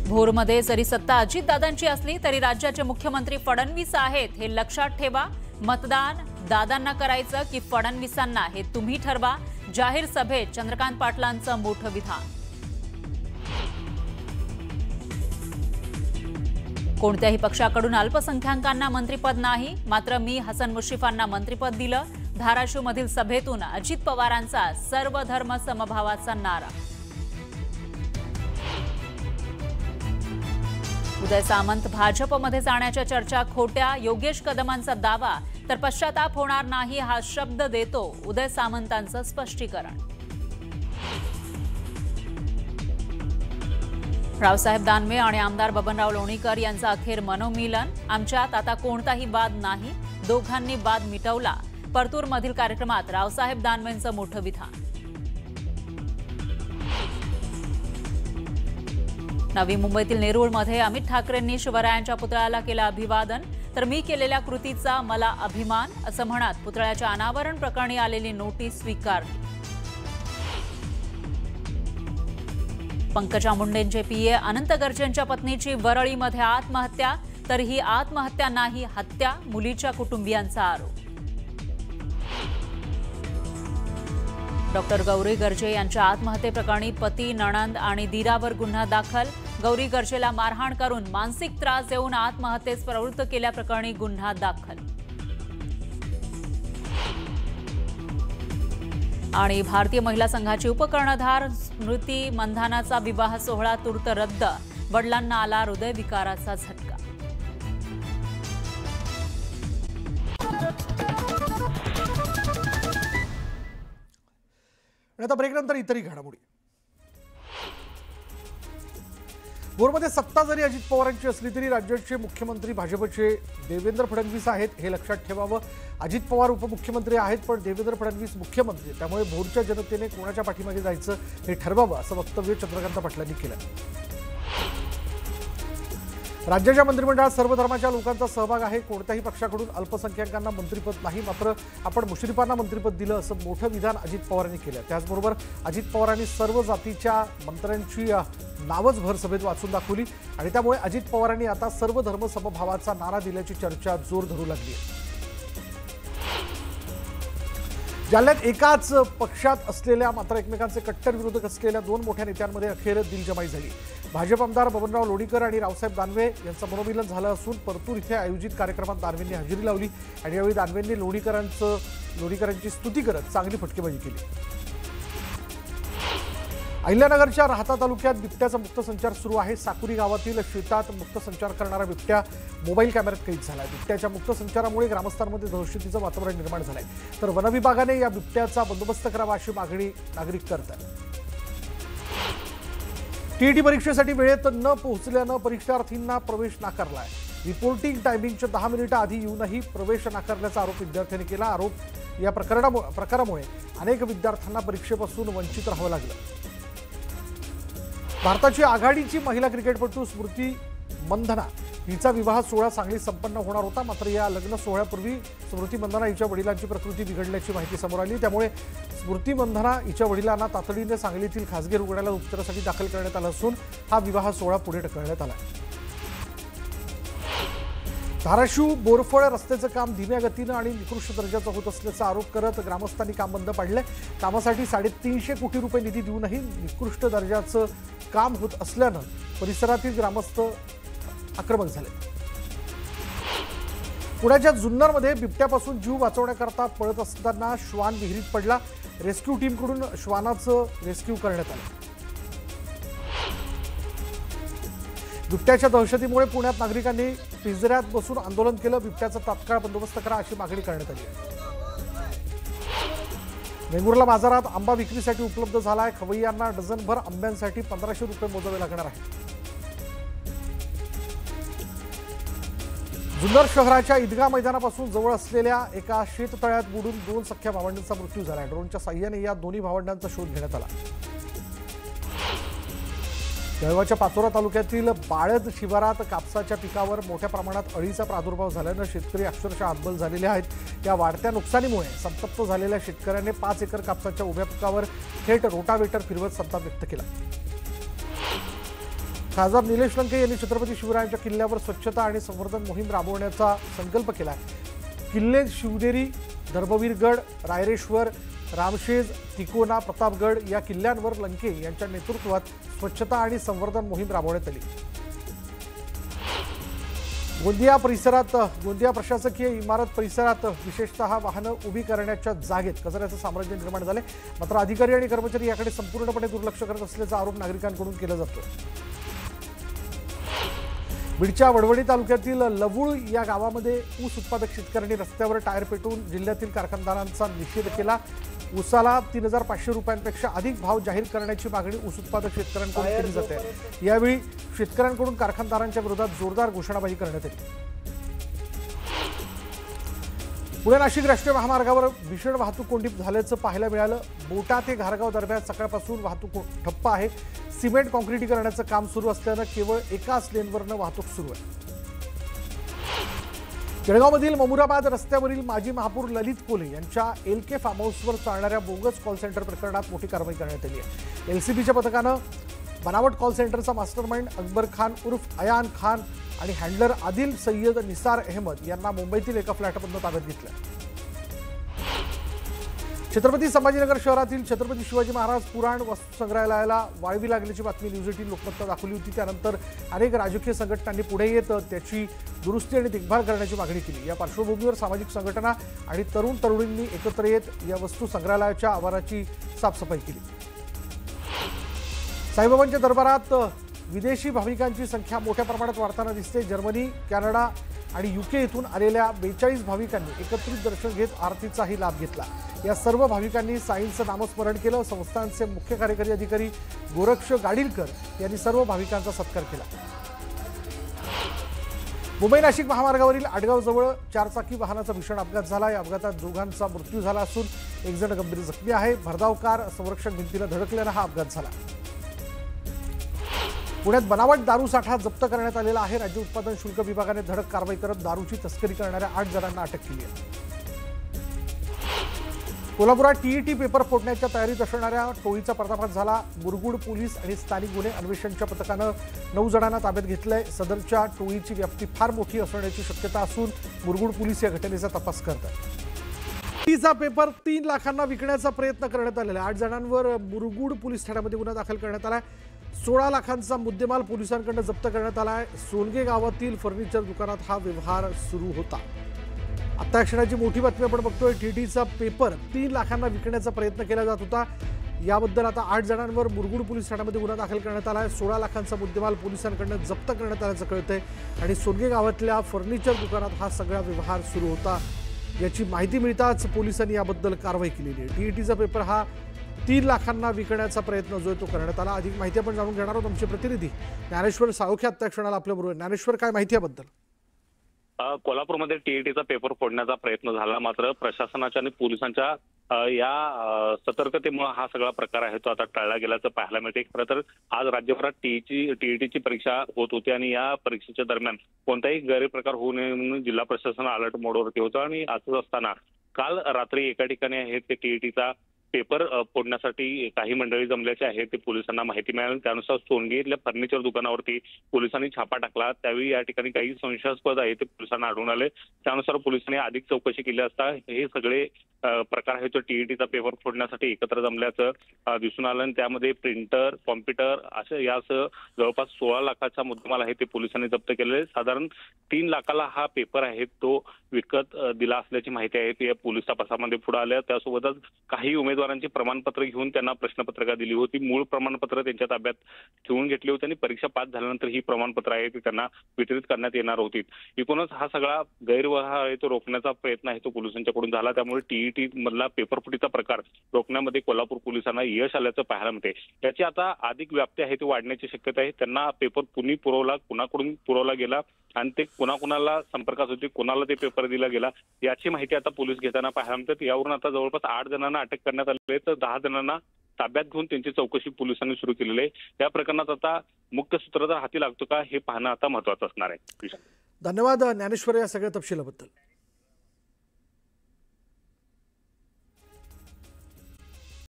भोरमध्ये जरी सत्ता अजितदादांची असली तरी राज्याचे मुख्यमंत्री फडणवीस आहेत हे लक्षात ठेवा। मतदान दादांना करायचं की फडणवीसांना हे तुम्ही ठरवा। जाहीर सभेत चंद्रकांत पाटलांचं मोठं विधान। कोणत्याही पक्षाकडून अल्पसंख्याकांना मंत्रिपद नाही, मात्र मी हसन मुश्रीफांना मंत्रिपद दिलं। धाराशिवमधील सभेतून अजित पवारांचा सर्व धर्म समभावाचा नारा। उदय सामंत भाजपमध्ये जाण्याच्या चर्चा खोट्या, योगेश कदमांचा दावा। तर पश्चाताप होणार नाही हा शब्द देतो उदय सामंतांचं स्पष्टीकरण। रावसाहेब दानवे आणि आमदार बबनराव लोणीकर यांचं अखेर मनोमिलन। आमच्यात आता कोणताही वाद नाही, दोघांनी वाद मिटवला। परतूरमधील कार्यक्रमात रावसाहेब दानवेंचं मोठं विधान। नवी मुंबईतील नेरूळमध्ये अमित ठाकरेंनी शिवरायांच्या पुतळ्याला केलं अभिवादन। तर मी केलेल्या कृतीचा मला अभिमान असं म्हणत पुतळ्याच्या अनावरण प्रकरणी आलेली नोटीस स्वीकारली। पंकजा मुंडेंचे पीए अनंत गर्जेंच्या पत्नीची वरळीमध्ये आत्महत्या। तर ही आत्महत्या नाही, हत्या, मुलीच्या कुटुंबियांचा आरोप। डॉक्टर गौरी गर्जे यांच्या आत्महत्येप्रकरणी पती, नणंद आणि दीरावर गुन्हा दाखल। गौरी गर्जेला मारहाण करून मानसिक त्रास देऊन आत्महत्येस प्रवृत्त केल्याप्रकरणी गुन्हा दाखल। आणि भारतीय महिला संघाची उपकर्णधार स्मृती मंधानाचा विवाह सोहळा तूर्त रद्द। वडिलांना आला हृदयविकाराचा झटका। आता ब्रेकनंतर इतरही घडामोडी। भोरमध्ये सत्ता जरी अजित पवारांची असली तरी राज्याचे मुख्यमंत्री भाजपचे देवेंद्र फडणवीस आहेत हे लक्षात ठेवावं। अजित पवार उपमुख्यमंत्री आहेत पण देवेंद्र फडणवीस मुख्यमंत्री, त्यामुळे भोरच्या जनतेने कोणाच्या पाठीमागे जायचं हे ठरवावं असं वक्तव्य चंद्रकांत पाटलांनी केलं। राज्याच्या मंत्रिमंडळात सर्व धर्माच्या लोकांचा सहभाग आहे। कोणत्याही पक्षाकडून अल्पसंख्याकांना मंत्रिपद नाही, मात्र आपण मुश्रीफांना मंत्रिपद दिलं असं मोठं विधान अजित पवारांनी केलं। त्याचबरोबर अजित पवारांनी सर्व जातीच्या मंत्र्यांची नावच भर सभेत वाचून दाखवली आणि त्यामुळे अजित पवारांनी आता सर्व धर्म समभावाचा नारा दिल्याची चर्चा जोर धरू लागली आहे। जालन्यात एकाच पक्षात असलेल्या मात्र एकमेकांचे कट्टर विरोधक असलेल्या दोन मोठ्या नेत्यांमध्ये अखेर दिलजमाई झाली। भाजप आमदार बबनराव लोणीकर आणि रावसाहेब दानवे यांचं मनोमिलन झालं असून परतूर इथे आयोजित कार्यक्रमात दानवेंनी हजेरी लावली आणि यावेळी दानवेंनी लोणीकरांची स्तुती करत चांगली फटकेबाजी केली। अहिल्यानगरच्या राहता तालुक्यात बिबट्याचा मुक्त संचार सुरू आहे। साकुरी गावातील शेतात मुक्त संचार करणारा बिबट्या मोबाईल कॅमेऱ्यात कैद झाला। बिबट्याच्या मुक्त संचारामुळे ग्रामस्थांमध्ये दहशतीचं वातावरण निर्माण झालंय, तर वनविभागाने या बिबट्याचा बंदोबस्त करावा अशी मागणी नागरिक करतात। टीईटी परीक्षेसाठी वेळेत न पोहोचल्यानं परीक्षार्थींना प्रवेश नाकारलाय। रिपोर्टिंग टायमिंगच्या 10 मिनिटं आधी येऊनही प्रवेश नाकारल्याचा आरोप विद्यार्थ्यांनी केला। या प्रकारामुळे अनेक विद्यार्थ्यांना परीक्षेपासून वंचित राहावं लागलं। भारताची आघाडीची महिला क्रिकेटपटू स्मृती मंधाना हिचा विवाह सोहळा सांगलीत संपन्न होणार होता, मात्र या लग्न सोहळ्यापूर्वी स्मृती मंधाना हिच्या वडिलांची प्रकृती बिघडल्याची माहिती समोर आली। त्यामुळे स्मृती मंधाना हिच्या वडिलांना तातडीने सांगलीतील खासगी रुग्णालयात उपचारासाठी दाखल करण्यात आलं असून हा विवाह सोहळा पुढे ढकलण्यात आला। धाराशिव बोरफळ रस्त्याचं काम धीम्या गतीनं आणि निकृष्ट दर्जाचं होत असल्याचा आरोप करत ग्रामस्थांनी काम बंद पाडलंय। कामासाठी 350 कोटी रुपये निधी देऊनही निकृष्ट दर्जाचं काम होत असल्यानं परिसरातील ग्रामस्थ आक्रमक झाले। पुण्याच्या जुन्नरमध्ये बिबट्यापासून जीव वाचवण्याकरता पळत असताना श्वान विहिरीत पडला। रेस्क्यू टीमकडून श्वानाचं रेस्क्यू करण्यात आलं। बिबट्याच्या दहशतीमुळे पुण्यात नागरिकांनी पिंजऱ्यात बसून आंदोलन केलं। बिबट्याचा तात्काळ बंदोबस्त करा अशी मागणी करण्यात आली आहे। वेंगुर्ला बाजारात आंबा विक्रीसाठी उपलब्ध झाला आहे। खवय्यांना डझनभर आंब्यांसाठी 1500 रुपये मोजावे लागणार आहे। जुन्नर शहराच्या ईदगाह मैदानापासून जवळ असलेल्या एका शेततळ्यात बुडून 2 सख्ख्या भावंडांचा मृत्यू झाला। ड्रोनच्या साह्याने या दोन्ही भावंडांचा शोध घेण्यात आला। जळगावच्या पाचोरा तालुक्यातील बाळद शिवारात कापसाच्या पिकावर मोठ्या प्रमाणात अळीचा प्रादुर्भाव झाल्यानं शेतकरी अक्षरशः हतबल झालेले आहेत। या वाढत्या नुकसानीमुळे संतप्त झालेल्या शेतकऱ्यांनी 5 एकर कापसाच्या उभ्या पिकावर थेट रोटावेटर फिरवत संताप व्यक्त केला। खासदार निलेश लंके यांनी छत्रपती शिवरायांच्या किल्ल्यावर स्वच्छता आणि संवर्धन मोहीम राबवण्याचा संकल्प केला आहे। किल्ले शिवनेरी, धर्मवीरगड, रायरेश्वर, रामशेज, तिकोना, प्रतापगड या किल्ल्यांवर लंके यांच्या नेतृत्वात स्वच्छता आणि संवर्धन मोहीम राबवण्यात आली। गोंदिया प्रशासकीय इमारत परिसरात विशेषतः वाहनं उभी करण्याच्या जागेत कचऱ्याचं साम्राज्य निर्माण झाले, मात्र अधिकारी आणि कर्मचारी याकडे संपूर्णपणे दुर्लक्ष करत असल्याचा आरोप नागरिकांकडून केला जातो। बीडच्या वडवणी तालुक्यातील लवूळ या गावामध्ये ऊस उत्पादक शेतकऱ्यांनी रस्त्यावर टायर पेटवून जिल्ह्यातील कारखानदारांचा निषेध केला। ऊसाला 3,500 रुपयांपेक्षा अधिक भाव जाहीर करण्याची मागणी ऊस उत्पादक शेतकऱ्यांकडून केली जाते। यावेळी शेतकऱ्यांकडून कारखानदारांच्या विरोधात जोरदार घोषणाबाजी करण्यात आली। पुणे नाशिक राष्ट्रीय महामार्गावर भीषण वाहतूक कोंडी झाल्याचं पाहायला मिळालं। बोटा ते घारगाव दरम्यान सकाळपासून वाहतूक ठप्प आहे। सिमेंट कॉन्क्रिटीकरणाचं काम सुरू असल्यानं केवळ एकाच लेनवरनं वाहतूक सुरू आहे। जळगावमधील ममुराबाद रस्त्यावरील माजी महापौर ललित कोल्हे यांच्या एलके फार्म हाऊसवर चालणाऱ्या बोगस कॉल सेंटर प्रकरणात मोठी कारवाई करण्यात आली आहे। एलसीबीच्या पथकानं बनावट कॉल सेंटरचा मास्टरमाइंड अकबर खान उर्फ अयान खान आणि हँडलर आदिल सय्यद निसार अहमद यांना मुंबईतील एका फ्लॅटमधून ताब्यात घेतलं। छत्रपती संभाजीनगर शहरातील छत्रपती शिवाजी महाराज पुराण वस्तू संग्रहालयाला वाळवी लागल्याची बातमी न्यूज 18 लोकमतला दाखवली होती। त्यानंतर अनेक राजकीय संघटनांनी पुढे येत त्याची दुरुस्ती आणि देखभाल करण्याची मागणी केली। या पार्श्वभूमीवर सामाजिक संघटना आणि तरुणींनी एकत्र येत या वस्तू संग्रहालयाच्या आवाराची साफसफाई केली। साईबाबांच्या दरबारात विदेशी भाविकांची संख्या मोठ्या प्रमाणात वाढताना दिसते। जर्मनी, कॅनडा आणि यूके इथून आलेल्या 42 भाविकांनी एकत्रित दर्शन घेत आरतीचाही लाभ घेतला। या सर्व भाविकांनी साईंचं नामस्मरण केलं। संस्थानचे मुख्य कार्यकारी अधिकारी गोरक्ष गाडीलकर यांनी सर्व भाविकांचा सत्कार केला। मुंबई नाशिक महामार्गावरील आडगावजवळ चारचाकी वाहनाचा भीषण अपघात झाला। या अपघातात दोघांचा मृत्यू झाला असून एक जण गंभीर जखमी आहे। भरधाव कार संरक्षण भिंतीला धडकल्यानं हा अपघात झाला। पुण्यात बनावट दारू साठा जप्त करण्यात आलेला आहे। राज्य उत्पादन शुल्क विभागाने धडक कारवाई करत दारूची तस्करी करणाऱ्या 8 जणांना अटक केली आहे। कोल्हापुरात टीईटी पेपर फोडण्याच्या तयारीत असणाऱ्या टोळीचा पर्दाफाश झाला। मुरगुड पोलीस आणि स्थानिक गुन्हे अन्वेषणच्या पथकानं 9 जणांना ताब्यात घेतलंय। सदरच्या टोळीची व्याप्ती फार मोठी असण्याची शक्यता असून मुरगुड पोलीस या घटनेचा तपास करतात। टीईटीचा पेपर 3 लाखांना विकण्याचा प्रयत्न करण्यात आलेला आहे। 8 जणांवर मुरगुड पोलीस ठाण्यामध्ये गुन्हा दाखल करण्यात आला आहे। 16 लाखांचा मुद्देमाल पोलिसांकडून जप्त करण्यात आला आहे। सोनगे गावातील फर्निचर दुकानात हा व्यवहार सुरू होता। आता क्षणाची मोठी बातमी आपण बघतोय। टीईटीचा पेपर 3 लाखांना विकण्याचा प्रयत्न केला जात होता। याबद्दल आता 8 जणांवर मुरगुड पोलीस ठाण्यामध्ये गुन्हा दाखल करण्यात आला आहे। 16 लाखांचा मुद्देमाल पोलिसांकडून जप्त करण्यात आल्याचं कळतंय आणि सोनगे गावातल्या फर्निचर दुकानात हा सगळा व्यवहार सुरू होता। याची माहिती मिळताच पोलिसांनी याबद्दल कारवाई केलेली आहे। टीईटीचा पेपर हा 3 लाखांना विकण्याचा प्रयत्न जो आहे तो करण्यात आला। अधिक माहिती आपण जाणून घेणार आहोत। आमचे प्रतिनिधी ज्ञानेश्वर साळोखे आता क्षणाला आपल्याबरोबर। ज्ञानेश्वर, काय माहिती याबद्दल? कोल्हापूरमध्ये टीईटीचा पेपर फोडण्याचा प्रयत्न झाला, मात्र प्रशासनाच्या आणि पोलिसांच्या या सतर्कतेमुळे हा सगळा प्रकार आहे तो आता टळला गेल्याचं पाहायला मिळते। खरं तर आज राज्यभरात टीईटीची परीक्षा होत होती आणि या परीक्षेच्या दरम्यान कोणताही गैरप्रकार होऊ नये म्हणून जिल्हा प्रशासन अलर्ट मोडवरती होतं आणि असंच असताना काल रात्री एका ठिकाणी आहे ते टीईटीचा पेपर फोडण्यासाठी काही मंडळी जमल्याचे आहे ते पोलिसांना माहिती मिळाली। त्यानुसार सोनगे इथल्या फर्निचर दुकानावरती पोलिसांनी छापा टाकला। त्यावेळी या ठिकाणी काही संशयास्पद आहे ते पोलिसांना आढळून आले। त्यानुसार पोलिसांनी अधिक चौकशी केली असता हे सगळे प्रकार आहे तो टीईटीचा पेपर फोडण्यासाठी एकत्र जमल्याचं दिसून आलं आणि त्यामध्ये प्रिंटर, कॉम्प्युटर असं यासह जवळपास 16 लाखाचा मुद्देमाल आहे ते पोलिसांनी जप्त केलेले। साधारण 3 लाखाला हा पेपर आहे तो विकत दिला असल्याची माहिती आहे ती या पोलीस तपासामध्ये पुढे आल्या। त्यासोबतच काही उमेदवारांची प्रमाणपत्र घेऊन त्यांना प्रश्नपत्रिका दिली होती। मूळ प्रमाणपत्र त्यांच्या ताब्यात ठेवून घेतली होती आणि परीक्षा पास झाल्यानंतर ही प्रमाणपत्र आहे ती त्यांना वितरित करण्यात येणार होती। एकूणच हा सगळा गैरव्यवहार आहे तो रोखण्याचा प्रयत्न आहे तो पोलिसांच्याकडून झाला। त्यामुळे टीईटी मधला पेपर फुटीचा प्रकार रोखण्यामध्ये कोल्हापूर पोलिसांना यश आल्याचं पाहायला मिळते। याची आता अधिक व्याप्ती आहे ती वाढण्याची शक्यता आहे। त्यांना पेपर कुणी पुरवला, कुणाकडून पुरवला गेला आणि ते कुणाकुणाला संपर्कात होते, कुणाला ते पेपर दिला गेला याची माहिती आता पोलीस घेताना पाहायला मिळते। यावरून आता जवळपास 8 जणांना अटक करण्यात आली आहे तर 10 जणांना ताब्यात घेऊन त्यांची चौकशी पोलिसांनी सुरू केलेली आहे। या प्रकरणात आता मुख्य सूत्रधार हाती लागतो का हे पाहणं आता महत्त्वाचं असणार आहे। धन्यवाद ज्ञानेश्वर या सगळ्या तपशिलाबद्दल।